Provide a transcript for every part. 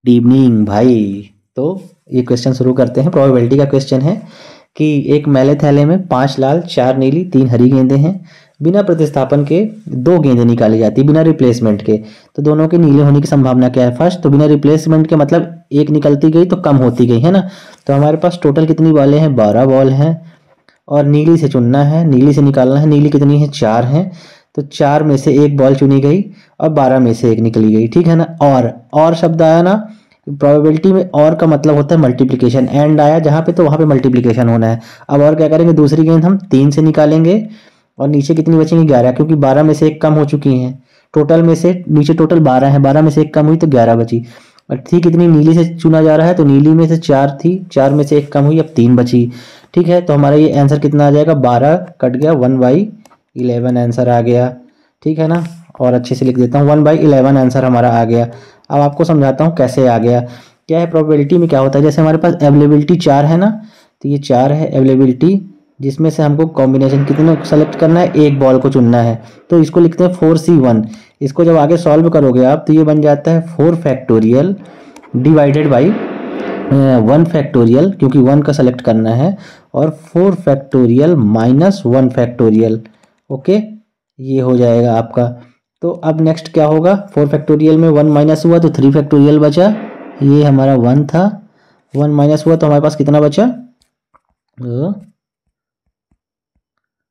Good evening भाई। तो ये क्वेश्चन शुरू करते हैं। प्रोबेबिलिटी का क्वेश्चन है कि एक मैले थैले में 5 लाल 4 नीली 3 हरी गेंदें हैं। बिना प्रतिस्थापन के 2 गेंदें निकाली जाती बिना रिप्लेसमेंट के, तो दोनों के नीले होने की संभावना क्या है? फर्स्ट तो बिना रिप्लेसमेंट के मतलब एक निकलती गई तो कम होती गई है ना। तो हमारे पास टोटल कितनी बॉलें हैं? 12 बॉल हैं और नीली से चुनना है, नीली से निकालना है। नीली कितनी है? 4 हैं। तो 4 में से एक बॉल चुनी गई और 12 में से एक निकली गई, ठीक है ना। और शब्द आया ना, प्रोबेबिलिटी में और का मतलब होता है मल्टीप्लिकेशन। एंड आया जहां पे तो वहां पे मल्टीप्लिकेशन होना है। अब और क्या करेंगे? दूसरी गेंद हम 3 से निकालेंगे और नीचे कितनी बचेंगी? 11, क्योंकि 12 में से एक कम हो चुकी हैं। टोटल में से नीचे टोटल 12 है, 12 में से एक कम हुई तो 11 बची। और थी कितनी? नीली से चुना जा रहा है तो नीली में से 4 थी, 4 में से एक कम हुई, अब 3 बची। ठीक है, तो हमारा ये आंसर कितना आ जाएगा? 12 कट गया 1/11 आंसर आ गया, ठीक है ना। और अच्छे से लिख देता हूँ, 1/11 आंसर हमारा आ गया। अब आपको समझाता हूँ कैसे आ गया। क्या है, प्रोबेबिलिटी में क्या होता है, जैसे हमारे पास अवेलेबिलिटी 4 है ना, तो ये 4 है अवेलेबिलिटी, जिसमें से हमको कॉम्बिनेशन कितने सेलेक्ट करना है? एक बॉल को चुनना है। तो इसको लिखते हैं 4C1। इसको जब आगे सॉल्व करोगे आप तो ये बन जाता है 4 फैक्टोरियल डिवाइडेड बाई 1 फैक्टोरियल, क्योंकि 1 का सेलेक्ट करना है, और 4 फैक्टोरियल माइनस 1 फैक्टोरियल। ओके, ये हो जाएगा आपका। तो अब नेक्स्ट क्या होगा? 4 फैक्टोरियल में 1 माइनस हुआ तो 3 फैक्टोरियल बचा। ये हमारा 1 था, 1 माइनस हुआ तो हमारे पास कितना बचा?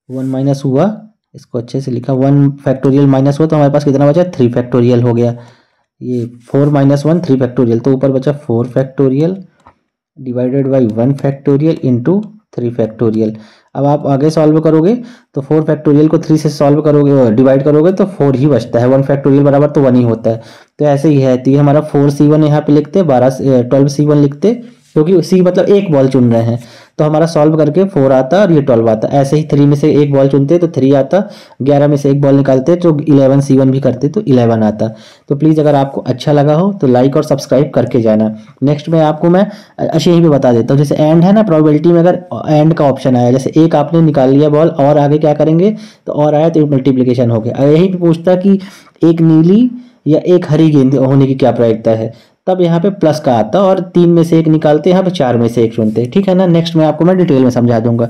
1 माइनस हुआ, इसको अच्छे से लिखा, 1 फैक्टोरियल माइनस हुआ तो हमारे पास कितना बचा? 3 फैक्टोरियल हो गया। ये 4 माइनस 1 3 फैक्टोरियल, तो ऊपर बचा 4 factorial divided by 1 factorial into 3 factorial. अब आप आगे सॉल्व करोगे तो 4 फैक्टोरियल को 3 से सॉल्व करोगे, डिवाइड करोगे तो 4 ही बचता है। 1 फैक्टोरियल बराबर तो 1 ही होता है। तो ऐसे ही है, तो ये हमारा 4C1 यहाँ पे लिखते, 12C1 लिखते, क्योंकि सी मतलब एक बॉल चुन रहे हैं। तो हमारा सॉल्व करके 4 आता और ये 12 आता। ऐसे ही 3 में से एक बॉल चुनते तो 3 आता, 11 में से एक बॉल निकालते तो 11C1 भी करते तो 11 आता। तो प्लीज़ अगर आपको अच्छा लगा हो तो लाइक और सब्सक्राइब करके जाना। नेक्स्ट में आपको मैं अच्छा यहीं पे बता देता हूँ, जैसे एंड है ना, प्रोबेबिलिटी में अगर एंड का ऑप्शन आया, जैसे एक आपने निकाल लिया बॉल और आगे क्या करेंगे, तो और आया तो मल्टीप्लीकेशन हो गया। अगर यहीं पे पूछता कि एक नीली या एक हरी गेंद होने की क्या प्रायिकता है, तब यहाँ पे प्लस का आता और 3 में से एक निकालते, यहाँ पे 4 में से एक चुनते, ठीक है ना। नेक्स्ट में आपको मैं डिटेल में समझा दूंगा।